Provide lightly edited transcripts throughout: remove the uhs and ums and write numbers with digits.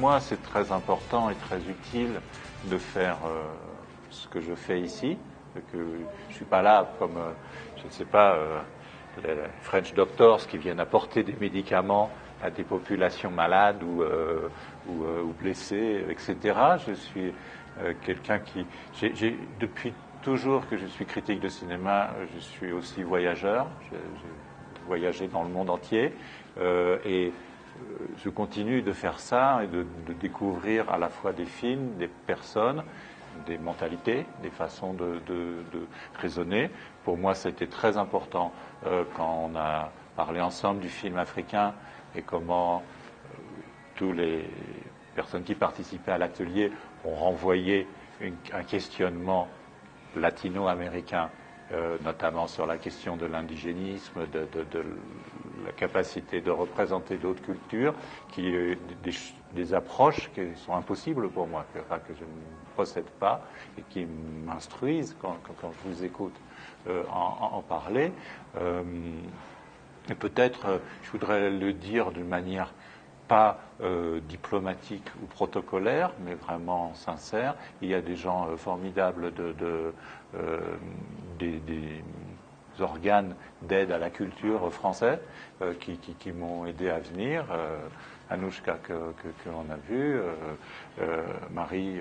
moi, c'est très important et très utile de faire ce que je fais ici. Que je ne suis pas là comme, je ne sais pas, les French doctors qui viennent apporter des médicaments à des populations malades ou blessées, etc. Je suis quelqu'un qui... depuis toujours que je suis critique de cinéma, je suis aussi voyageur. J'ai voyagé dans le monde entier et je continue de faire ça et de découvrir à la fois des films, des personnes, des mentalités, des façons de raisonner. Pour moi, c'était très important quand on a parlé ensemble du film africain et comment tous les personnes qui participaient à l'atelier ont renvoyé un questionnement latino-américain, notamment sur la question de l'indigénisme, de la capacité de représenter d'autres cultures, des approches qui sont impossibles pour moi, que je ne possède pas et qui m'instruisent quand je vous écoute en parler. Et peut-être, je voudrais le dire d'une manière pas diplomatique ou protocolaire, mais vraiment sincère. Il y a des gens formidables des organes d'aide à la culture français qui m'ont aidé à venir. Anouchka que l'on a vu, Marie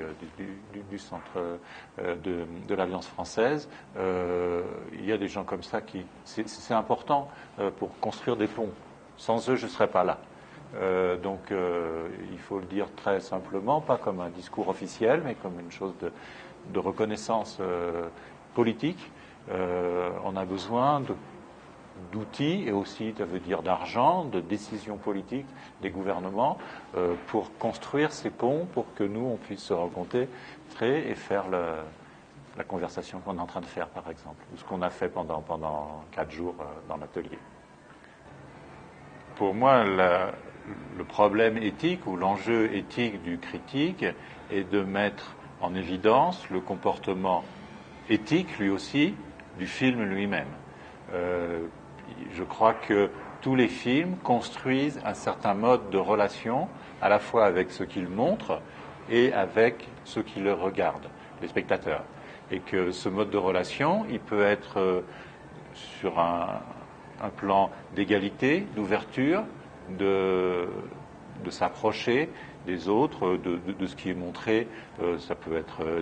du centre de l'Alliance française. Il y a des gens comme ça c'est important pour construire des ponts. Sans eux, je ne serais pas là. Donc il faut le dire très simplement, pas comme un discours officiel, mais comme une chose de reconnaissance politique. On a besoin d'outils et aussi, ça veut dire d'argent, de décisions politiques des gouvernements pour construire ces ponts, pour que nous, on puisse se rencontrer et faire la conversation qu'on est en train de faire, par exemple, ou ce qu'on a fait pendant 4 jours dans l'atelier. Pour moi, le problème éthique ou l'enjeu éthique du critique est de mettre en évidence le comportement éthique, lui aussi, du film lui-même. Je crois que tous les films construisent un certain mode de relation, à la fois avec ce qu'ils montrent et avec ceux qui le regardent, les spectateurs. Et que ce mode de relation, il peut être sur un plan d'égalité, d'ouverture, de s'approcher des autres, de ce qui est montré. Ça peut être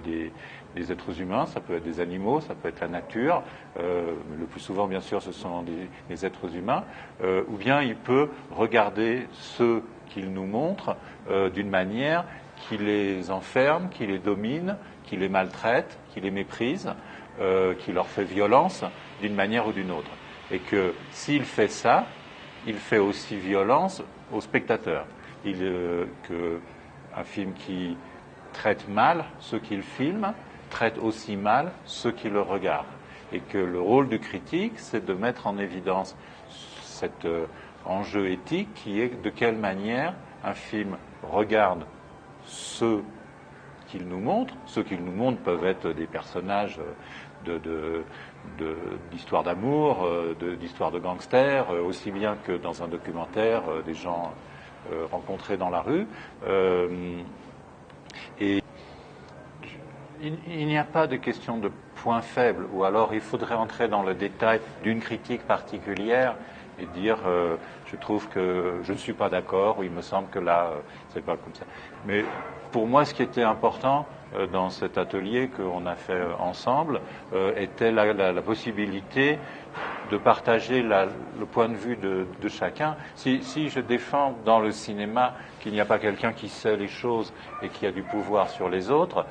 des êtres humains, ça peut être des animaux, ça peut être la nature. Le plus souvent, bien sûr, ce sont des êtres humains. Ou bien il peut regarder ceux qu'il nous montre d'une manière qui les enferme, qui les domine, qui les maltraite, qui les méprise, qui leur fait violence d'une manière ou d'une autre. Et que s'il fait ça, il fait aussi violence aux spectateurs. Un film qui traite mal ceux qu'il filme traite aussi mal ceux qui le regardent. Et que le rôle du critique, c'est de mettre en évidence cet enjeu éthique qui est de quelle manière un film regarde ceux qu'il nous montre. Ceux qu'il nous montre peuvent être des personnages d'histoires d'amour, d'histoires de gangsters, aussi bien que dans un documentaire, des gens rencontrés dans la rue. Et il n'y a pas de question de point faible, ou alors il faudrait entrer dans le détail d'une critique particulière et dire je trouve que je ne suis pas d'accord, ou il me semble que là, c'est pas comme ça. Mais pour moi, ce qui était important dans cet atelier qu'on a fait ensemble était la possibilité de partager le point de vue de chacun. Si je défends dans le cinéma qu'il n'y a pas quelqu'un qui sait les choses et qui a du pouvoir sur les autres,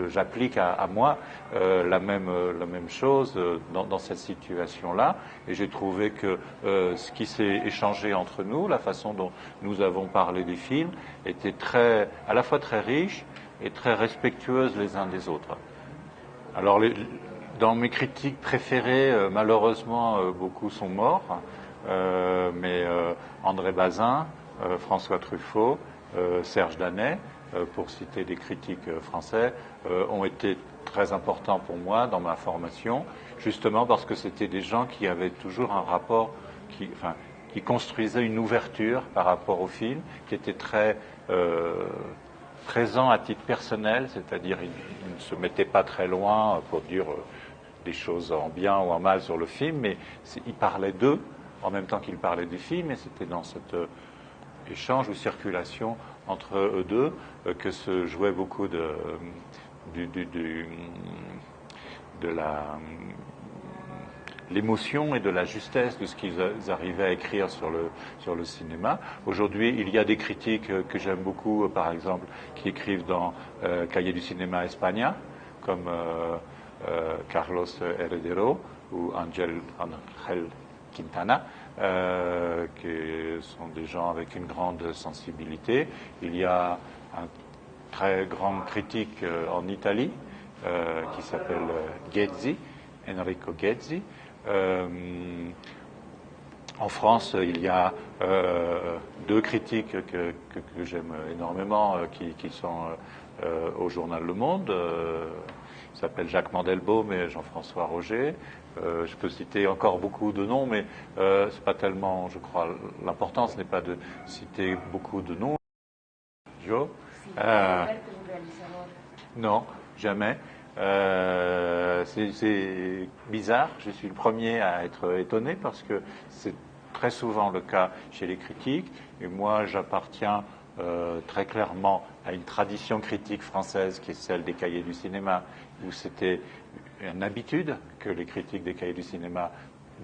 j'applique à moi la même chose dans cette situation-là. Et j'ai trouvé que ce qui s'est échangé entre nous, la façon dont nous avons parlé des films, était à la fois très riche et très respectueuse les uns des autres. Alors, dans mes critiques préférées, malheureusement, beaucoup sont morts, mais André Bazin, François Truffaut, Serge Danet, pour citer des critiques français, ont été très importants pour moi dans ma formation, justement parce que c'était des gens qui avaient toujours un rapport qui construisait une ouverture par rapport au film, qui était très présent à titre personnel, c'est-à-dire il ne se mettait pas très loin pour dire des choses en bien ou en mal sur le film, mais il parlait d'eux en même temps qu'il parlait du film, et c'était dans cet échange ou circulation entre eux deux que se jouait beaucoup de l'émotion et de la justesse de ce qu'ils arrivaient à écrire sur le cinéma. Aujourd'hui, il y a des critiques que j'aime beaucoup, par exemple, qui écrivent dans Cahiers du cinéma España, comme Carlos Heredero ou Angel Quintana, qui sont des gens avec une grande sensibilité. Il y a un très grand critique en Italie qui s'appelle Ghezzi, Enrico Ghezzi. En France, il y a deux critiques que j'aime énormément, qui sont au journal Le Monde. Il s'appelle Jacques Mandelbaum et Jean-François Roger. Je peux citer encore beaucoup de noms, mais c'est pas tellement, je crois, l'important, ce n'est pas de citer beaucoup de noms. Joe. Non, jamais. C'est bizarre, je suis le premier à être étonné parce que c'est très souvent le cas chez les critiques, et moi j'appartiens très clairement à une tradition critique française qui est celle des Cahiers du cinéma, où c'était une habitude que les critiques des Cahiers du cinéma,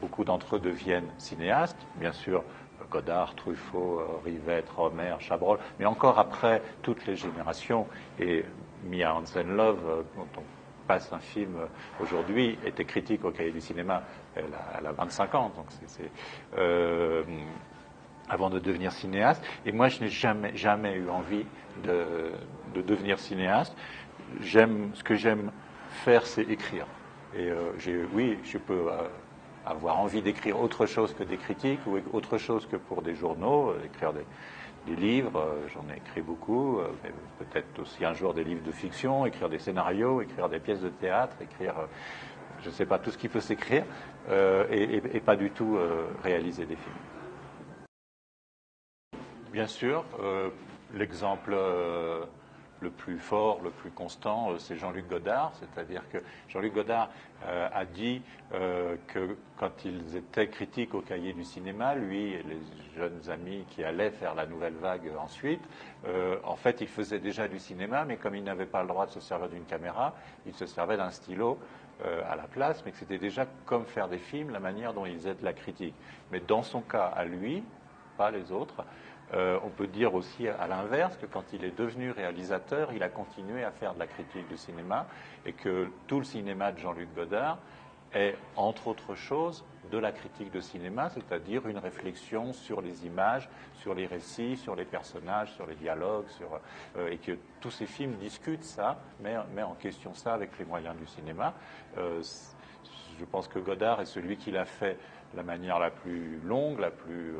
beaucoup d'entre eux deviennent cinéastes, bien sûr Godard, Truffaut, Rivette, Rohmer, Chabrol, mais encore après toutes les générations, et Mia Hansen-Løve, dont on passe un film aujourd'hui, était critique au Cahiers du cinéma, elle a 25 ans, donc avant de devenir cinéaste. Et moi, je n'ai jamais eu envie de devenir cinéaste. Ce que j'aime faire, c'est écrire. Et oui, je peux avoir envie d'écrire autre chose que des critiques ou autre chose que pour des journaux, écrire des livres, j'en ai écrit beaucoup, mais peut-être aussi un jour des livres de fiction, écrire des scénarios, écrire des pièces de théâtre, écrire, je ne sais pas, tout ce qui peut s'écrire, et pas du tout réaliser des films. Bien sûr, l'exemple le plus fort, le plus constant, c'est Jean-Luc Godard, c'est-à-dire que Jean-Luc Godard a dit que quand ils étaient critiques au Cahier du cinéma, lui et les jeunes amis qui allaient faire la nouvelle vague ensuite, en fait, ils faisaient déjà du cinéma, mais comme ils n'avaient pas le droit de se servir d'une caméra, ils se servaient d'un stylo à la place, mais que c'était déjà comme faire des films, la manière dont ils faisaient de la critique. Mais dans son cas, à lui, pas les autres, on peut dire aussi à l'inverse que quand il est devenu réalisateur, il a continué à faire de la critique de cinéma, et que tout le cinéma de Jean-Luc Godard est, entre autres choses, de la critique de cinéma, c'est-à-dire une réflexion sur les images, sur les récits, sur les personnages, sur les dialogues, et que tous ces films discutent ça, mais en question ça avec les moyens du cinéma. Je pense que Godard est celui qui l'a fait de la manière la plus longue, la plus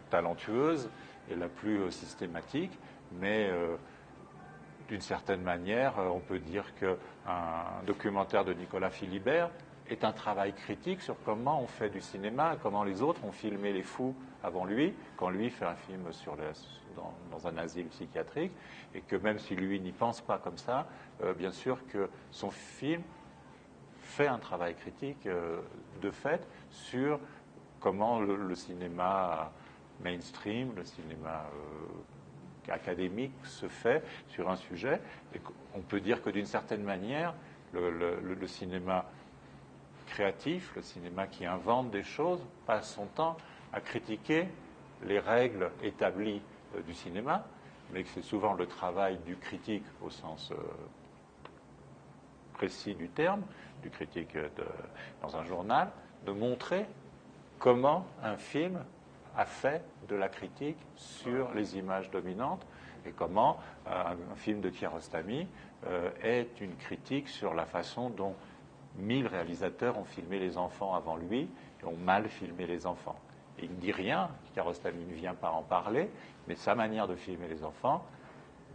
talentueuse et la plus systématique, mais d'une certaine manière, on peut dire qu'un documentaire de Nicolas Philibert est un travail critique sur comment on fait du cinéma, comment les autres ont filmé les fous avant lui, quand lui fait un film dans un asile psychiatrique, et que même si lui n'y pense pas comme ça, bien sûr que son film fait un travail critique de fait sur comment le cinéma mainstream, le cinéma académique se fait sur un sujet. Et on peut dire que d'une certaine manière, le cinéma créatif, le cinéma qui invente des choses, passe son temps à critiquer les règles établies du cinéma, mais que c'est souvent le travail du critique au sens précis du terme, du critique dans un journal, de montrer comment un film a fait de la critique sur les images dominantes, et comment un film de Kiarostami est une critique sur la façon dont 1000 réalisateurs ont filmé les enfants avant lui et ont mal filmé les enfants. Et il ne dit rien, Kiarostami ne vient pas en parler, mais sa manière de filmer les enfants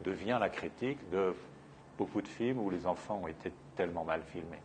devient la critique de beaucoup de films où les enfants ont été tellement mal filmés.